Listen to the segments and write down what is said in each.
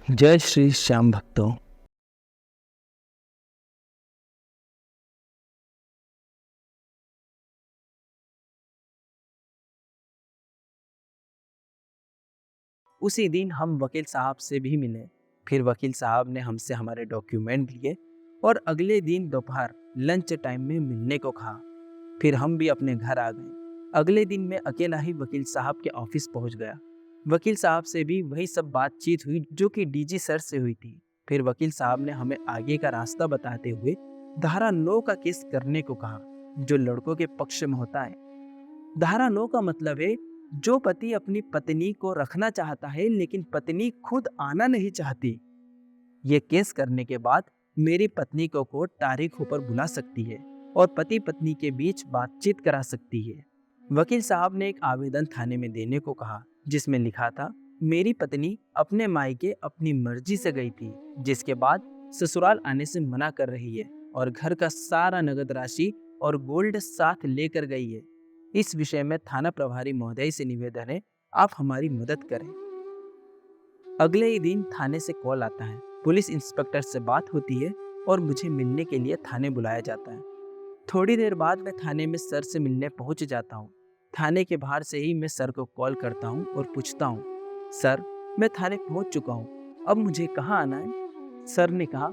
जय श्री श्याम भक्तों। उसी दिन हम वकील साहब से भी मिले। फिर वकील साहब ने हमसे हमारे डॉक्यूमेंट लिए और अगले दिन दोपहर लंच टाइम में मिलने को कहा। फिर हम भी अपने घर आ गए। अगले दिन मैं अकेला ही वकील साहब के ऑफिस पहुंच गया। वकील साहब से भी वही सब बातचीत हुई जो कि डीजी सर से हुई थी। फिर वकील साहब ने हमें आगे का रास्ता बताते हुए धारा 9 का केस करने को कहा, जो लड़कों के पक्ष में होता है। धारा 9 का मतलब है जो पति अपनी पत्नी को रखना चाहता है लेकिन पत्नी खुद आना नहीं चाहती। ये केस करने के बाद मेरी पत्नी को कोर्ट तारीखों पर बुला सकती है और पति पत्नी के बीच बातचीत करा सकती है। वकील साहब ने एक आवेदन थाने में देने को कहा जिसमें लिखा था, मेरी पत्नी अपने मायके अपनी मर्जी से गई थी, जिसके बाद ससुराल आने से मना कर रही है और घर का सारा नगद राशि और गोल्ड साथ लेकर गई है। इस विषय में थाना प्रभारी महोदय से निवेदन है, आप हमारी मदद करें। अगले ही दिन थाने से कॉल आता है। पुलिस इंस्पेक्टर से बात होती है और मुझे मिलने के लिए थाने बुलाया जाता है। थोड़ी देर बाद मैं थाने में सर से मिलने पहुंच जाता हूं। थाने के बाहर से ही मैं सर को कॉल करता हूं और पूछता हूं, सर मैं थाने पहुंच चुका हूं, अब मुझे कहाँ आना है? सर ने कहा,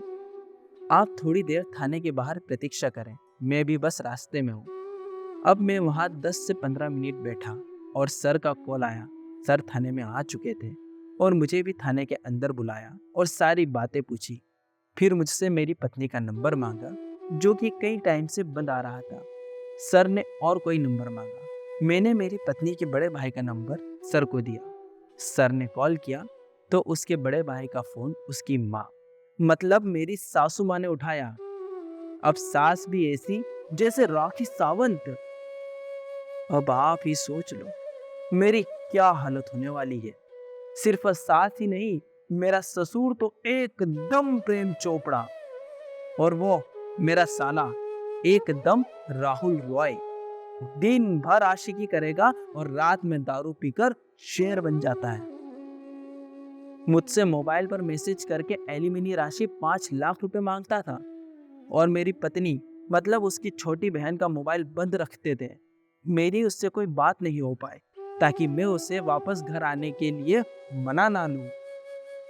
आप थोड़ी देर थाने के बाहर प्रतीक्षा करें, मैं भी बस रास्ते में हूँ। अब मैं वहां 10 से 15 मिनट बैठा और सर का कॉल आया। सर थाने में आ चुके थे और मुझे भी थाने के अंदर बुलाया और सारी बातें पूछी। फिर मुझसे मेरी पत्नी का नंबर मांगा जो कि कई टाइम से बंद आ रहा था। सर ने और कोई नंबर मांगा। मैंने मेरी पत्नी के बड़े भाई का नंबर सर को दिया। सर ने कॉल किया तो उसके बड़े भाई का फोन उसकी माँ, मतलब मेरी सासू माँ ने उठाया। अब सास भी ऐसी जैसे राखी सावंत। अब आप ही सोच लो मेरी क्या हालत होने वाली है। सिर्फ सास ही नहीं, मेरा ससुर तो एकदम प्रेम चोपड़ा और वो मेरा साला एकदम राहुल रॉय। दिन भर आशिकी करेगा और रात में दारू पीकर शेर बन जाता है। मुझसे मोबाइल पर मैसेज करके एलिमिनी राशि 5 लाख रुपए मांगता था और मेरी पत्नी मतलब उसकी छोटी बहन का मोबाइल बंद रखते थे। मेरी उससे कोई बात नहीं हो पाए ताकि मैं उसे वापस घर आने के लिए मना ना लूं,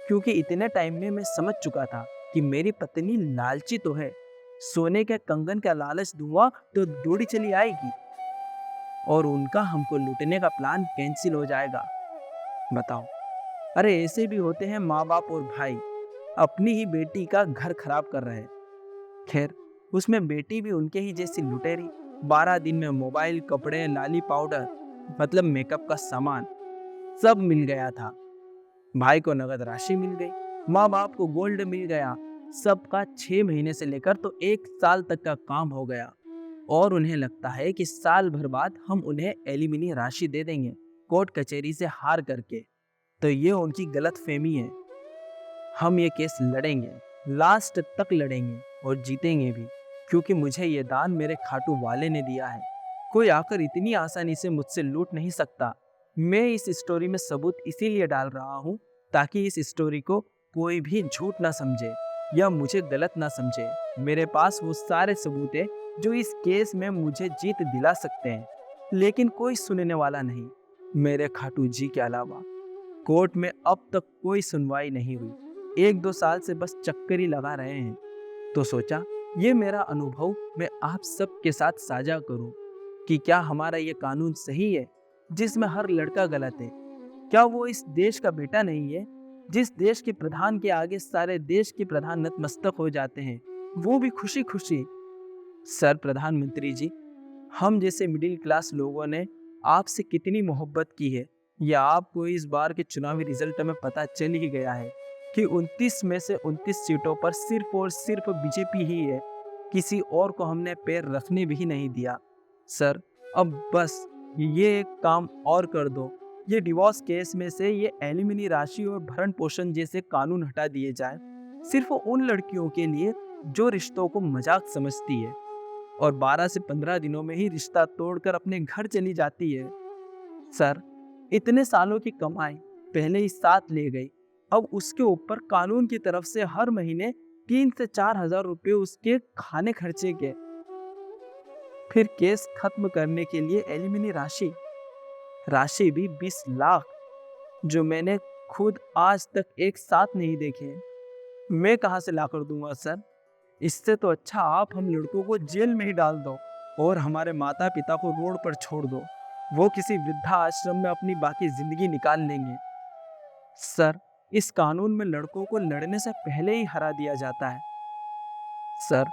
क्योंकि इतने टाइम में मैं समझ चुका था कि मेरी पत्नी लालची तो है। सोने के कंगन का लालच दूंगा तो दौड़ी चली आएगी और उनका हमको लूटने का प्लान कैंसिल हो जाएगा। बताओ, अरे ऐसे भी होते हैं माँ बाप और भाई, अपनी ही बेटी का घर खराब कर रहे हैं। खैर, उसमें बेटी भी उनके ही जैसी लुटेरी। 12 दिन में मोबाइल, कपड़े, लाली पाउडर, मतलब मेकअप का सामान सब मिल गया था। भाई को नगद राशि मिल गई, माँ बाप को गोल्ड मिल गया। सबका 6 महीने से लेकर तो 1 साल तक का काम हो गया और उन्हें लगता है कि साल भर बाद हम उन्हें एलिमिनी राशि दे देंगे कोर्ट कचहरी से हार करके। तो ये उनकी गलत फहमी है। हम ये केस लड़ेंगे, लास्ट तक लड़ेंगे और जीतेंगे भी, क्योंकि मुझे ये दान मेरे खाटू वाले ने दिया है। कोई आकर इतनी आसानी से मुझसे लूट नहीं सकता। मैं इस स्टोरी में सबूत इसीलिए डाल रहा हूँ ताकि इस स्टोरी को कोई भी झूठ ना समझे या मुझे गलत ना समझे। मेरे पास वो सारे सबूत है जो इस केस में मुझे जीत दिला सकते हैं, लेकिन कोई सुनने वाला नहीं मेरे खाटू जी के अलावा। कोर्ट में अब तक कोई सुनवाई नहीं हुई। 1-2 साल से बस चक्कर ही लगा रहे हैं। तो सोचा ये मेरा अनुभव मैं आप सबके साथ साझा करूं कि क्या हमारा ये कानून सही है जिसमें हर लड़का गलत है? क्या वो इस देश का बेटा नहीं है? जिस देश के प्रधान के आगे सारे देश के प्रधान नतमस्तक हो जाते हैं, वो भी खुशी खुशी। सर प्रधानमंत्री जी, हम जैसे मिडिल क्लास लोगों ने आपसे कितनी मोहब्बत की है, या आपको इस बार के चुनावी रिजल्ट में पता चल ही गया है कि 29 में से 29 सीटों पर सिर्फ और सिर्फ बीजेपी ही है। किसी और को हमने पैर रखने भी नहीं दिया। सर, अब बस ये एक काम और कर दो, ये डिवोर्स केस में से ये एलिमिनी राशि और भरण पोषण जैसे कानून हटा दिए जाए, सिर्फ उन लड़कियों के लिए जो रिश्तों को मजाक समझती है और 12 से 15 दिनों में ही रिश्ता तोड़कर अपने घर चली जाती है। सर, इतने सालों की कमाई पहले ही साथ ले गई, अब उसके ऊपर कानून की तरफ से हर महीने 3 से 4 हजार रुपए उसके खाने खर्चे के। फिर केस खत्म करने के लिए एलिमिनी राशि राशि भी 20 लाख, जो मैंने खुद आज तक एक साथ नहीं देखे। मैं कहाँ से ला कर दूंगा सर? इससे तो अच्छा आप हम लड़कों को जेल में ही डाल दो और हमारे माता पिता को रोड पर छोड़ दो। वो किसी वृद्धा आश्रम में अपनी बाकी जिंदगी निकाल लेंगे। सर, इस कानून में लड़कों को लड़ने से पहले ही हरा दिया जाता है। सर,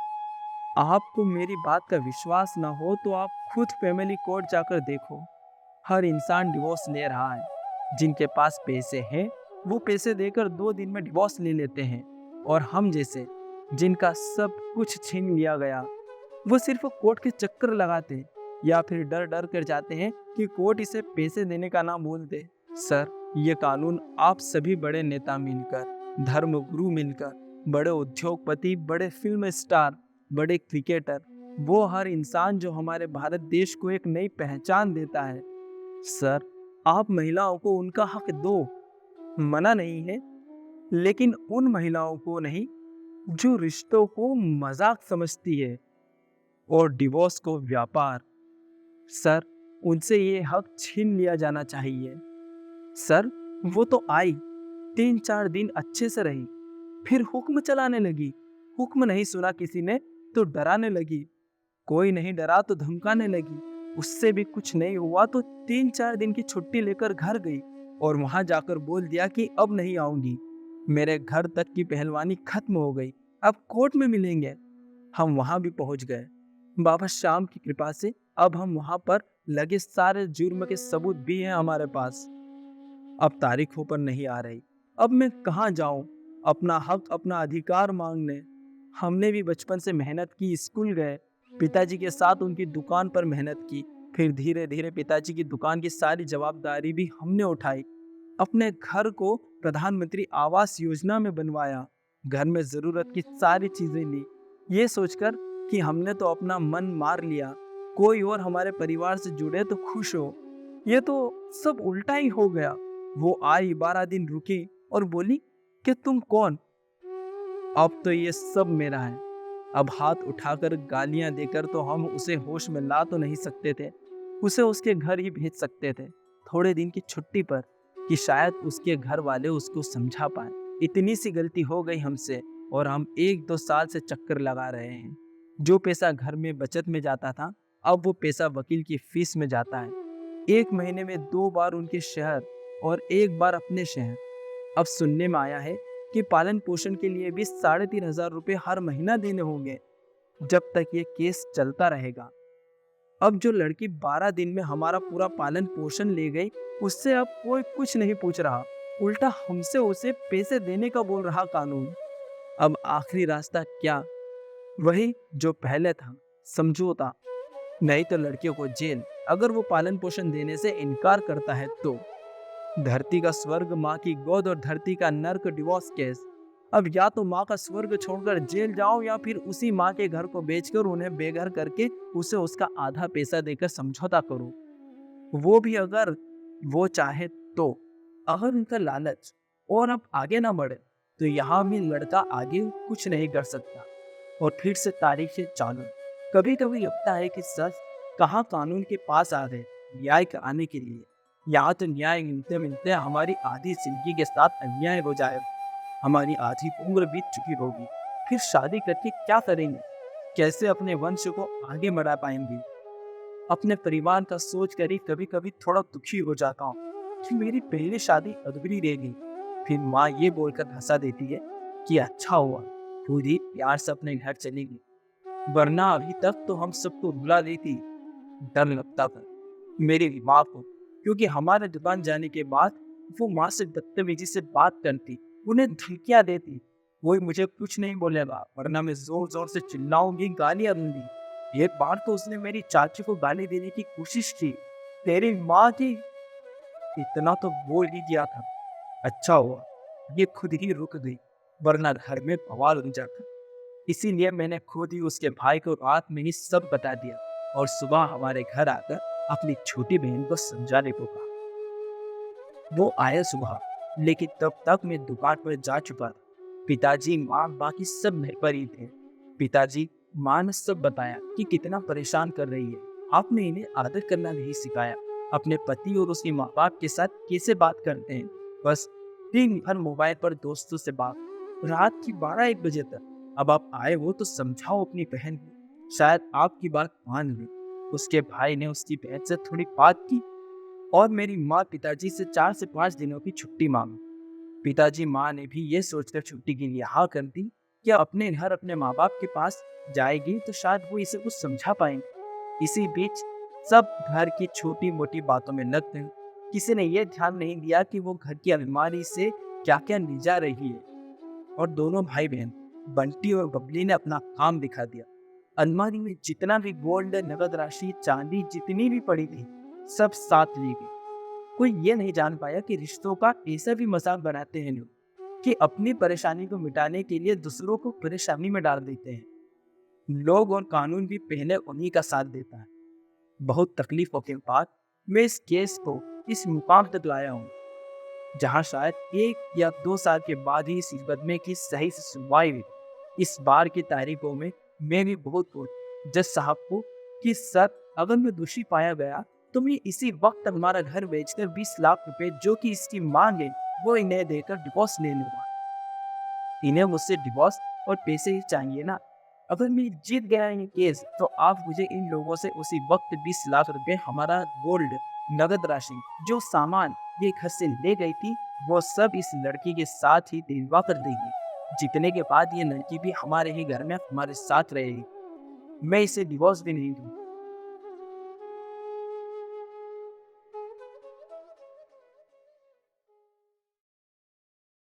आपको मेरी बात का विश्वास ना हो तो आप खुद फैमिली कोर्ट जाकर देखो। हर इंसान डिवोर्स ले रहा है। जिनके पास पैसे हैं वो पैसे देकर 2 दिन में डिवोर्स ले लेते हैं, और हम जैसे जिनका सब कुछ छीन लिया गया वो सिर्फ कोर्ट के चक्कर लगाते या फिर डर डर कर जाते हैं कि कोर्ट इसे पैसे देने का ना बोल दे। सर, ये कानून आप सभी बड़े नेता मिलकर, धर्म गुरु मिलकर, बड़े उद्योगपति, बड़े फिल्म स्टार, बड़े क्रिकेटर, वो हर इंसान जो हमारे भारत देश को एक नई पहचान देता है। सर, आप महिलाओं को उनका हक दो, मना नहीं है, लेकिन उन महिलाओं को नहीं जो रिश्तों को मजाक समझती है और डिवोर्स को व्यापार। सर, उनसे ये हक छीन लिया जाना चाहिए। सर, वो तो आई, 3-4 दिन अच्छे से रही, फिर हुक्म चलाने लगी। हुक्म नहीं सुना किसी ने तो डराने लगी, कोई नहीं डरा तो धमकाने लगी। उससे भी कुछ नहीं हुआ तो 3-4 दिन की छुट्टी लेकर घर गई और वहां जाकर बोल दिया कि अब नहीं आऊंगी। मेरे घर तक की पहलवानी खत्म हो गई, अब कोर्ट में मिलेंगे। हम वहां भी पहुंच गए। बाबा श्याम की कृपा से अब हम वहां पर लगे सारे जुर्म के सबूत भी हैं हमारे पास। अब तारीखों पर नहीं आ रही। अब मैं कहाँ जाऊं अपना हक, अपना अधिकार मांगने? हमने भी बचपन से मेहनत की, स्कूल गए, पिताजी के साथ उनकी दुकान पर मेहनत की, फिर धीरे धीरे पिताजी की दुकान की सारी जवाबदारी भी हमने उठाई। अपने घर को प्रधानमंत्री आवास योजना में बनवाया, घर में जरूरत की सारी चीजें ली, ये सोचकर कि हमने तो अपना मन मार लिया, कोई और हमारे परिवार से जुड़े तो खुश हो। ये तो सब उल्टा ही हो गया। वो आई, 12 दिन रुकी और बोली कि तुम कौन? अब तो ये सब मेरा है। अब हाथ उठाकर गालियां देकर तो हम उसे होश में ला तो नहीं सकते थे, उसे उसके घर ही भेज सकते थे थोड़े दिन की छुट्टी पर, कि शायद उसके घर वाले उसको समझा पाए। इतनी सी गलती हो गई हमसे और हम 1-2 साल से चक्कर लगा रहे हैं। जो पैसा घर में बचत में जाता था अब वो पैसा वकील की फीस में जाता है। 1 महीने में 2 बार उनके शहर और 1 बार अपने शहर। अब सुनने में आया है कि पालन पोषण के लिए भी 3,500 रुपये हर महीना देने होंगे जब तक ये केस चलता रहेगा। अब जो लड़की 12 दिन में हमारा पूरा पालन पोषण ले गई, उससे अब कोई कुछ नहीं पूछ रहा, उल्टा हमसे उसे पैसे देने का बोल रहा कानून। अब आखिरी रास्ता क्या? वही जो पहले था, समझौता, नहीं तो लड़कियों को जेल अगर वो पालन पोषण देने से इनकार करता है तो। धरती का स्वर्ग माँ की गोद और धरती का नर्क डिवोर्स केस। अब या तो माँ का स्वर्ग छोड़कर जेल जाओ या फिर उसी माँ के घर को बेचकर उन्हें बेघर करके उसे उसका आधा पैसा देकर समझौता करो, वो भी अगर वो चाहे तो। अगर उनका लालच और अब आगे ना बढ़े तो यहाँ भी लड़का आगे कुछ नहीं कर सकता। और फिर से तारीख से चालू। कभी कभी लगता है कि सच कहाँ कानून के पास आ गए न्याय कराने के लिए। यहाँ तो न्याय मिलते मिलते हमारी आधी जिंदगी के साथ अन्याय हो जाएगा, हमारी आधी उम्र बीत चुकी होगी। फिर शादी करके क्या करेंगे? कैसे अपने वंश को आगे बढ़ा पाएंगे? अपने परिवार का सोच कर ही कभी कभी थोड़ा दुखी हो जाता हूँ कि मेरी पहली शादी अधूरी रह गई। फिर माँ ये बोलकर हंसा देती है कि अच्छा हुआ खुद ही प्यार से अपने घर चली गई, वरना अभी तक तो हम सबको रुला देती। डर लगता था मेरी माँ को, क्योंकि हमारे दुकान जाने के बाद वो माँ से बदतमीजी से बात करती, उन्हें धमकियां देती। कोई मुझे कुछ नहीं बोलेगा वरना मैं जोर जोर से चिल्लाऊंगी, गालियां दूंगी। एक बार तो उसने मेरी चाची को गाली देने की कोशिश की, तेरी माँ की। इतना तो बोल ही दिया था। अच्छा हुआ ये खुद ही रुक गई, वरना घर में बवाल हो जाता। इसीलिए मैंने खुद ही उसके भाई को रात में ही सब बता दिया और सुबह हमारे घर आकर अपनी छोटी बहन को समझाने को कहा। वो आए सुबह, लेकिन तब तक मैं दुकान पर जा चुका था। पिताजी, माँ, बाकी सब घर पर ही थे। पिताजी, माँ ने सब बताया कि कितना परेशान कर रही है। आपने इन्हें आदर करना नहीं सिखाया। अपने पति और उसके माँ बाप के साथ कैसे बात करते हैं, बस दिन भर मोबाइल पर दोस्तों से बात, रात की 12-1 बजे तक। अब आप आए हो तो समझाओ अपनी बहन को, शायद आपकी बात मान ले। उसके भाई ने उसकी बहन से थोड़ी बात की और मेरी माँ पिताजी से 4 से 5 दिनों की छुट्टी मांगी। पिताजी, माँ ने भी ये सोचकर छुट्टी के लिए हाँ कर दी कि अपने घर अपने माँ बाप के पास जाएगी तो शायद वो इसे कुछ समझा पाएंगे। इसी बीच सब घर की छोटी मोटी बातों में लग गए। किसी ने यह ध्यान नहीं दिया कि वो घर की अलमारी से क्या क्या ले जा रही है। और दोनों भाई बहन बंटी और बबली ने अपना काम दिखा दिया। अलमारी में जितना भी गोल्ड, नगद राशि, चांदी जितनी भी पड़ी थी, सब साथ ली गई। कोई ये नहीं जान पाया कि रिश्तों का ऐसा भी मजाक बनाते हैं लोग कि अपनी परेशानी को मिटाने के लिए दूसरों को परेशानी में डाल देते हैं। लोग और कानून भी पहले उन्हीं का साथ देता है। बहुत तकलीफों के बाद मैं इस केस को इस मुकाम तक लाया हूँ, जहाँ शायद 1 या 2 साल के बाद ही इस मुकदमे की सही से सुनवाई हुई। इस बार की तारीखों में मैं भी बहुत जज साहब को कि सर, अगर मैं दोषी पाया गया तो मैं इसी वक्त हमारा घर बेचकर 20 लाख रुपए जो कि इसकी मांग है वो इन्हें देकर डिवोर्स ले लूंगा। इन्हें मुझसे डिवोर्स और पैसे ही चाहिए ना। अगर मैं जीत गया ये केस तो आप मुझे इन लोगों से उसी वक्त 20 लाख रुपए, हमारा गोल्ड, नगद राशि, जो सामान ये घर से ले गई थी, वो सब इस लड़की के साथ ही दिलवा कर देंगे। जीतने के बाद ये लड़की भी हमारे ही घर में हमारे साथ रहेगी। मैं इसे डिवोर्स भी नहीं दूंगा।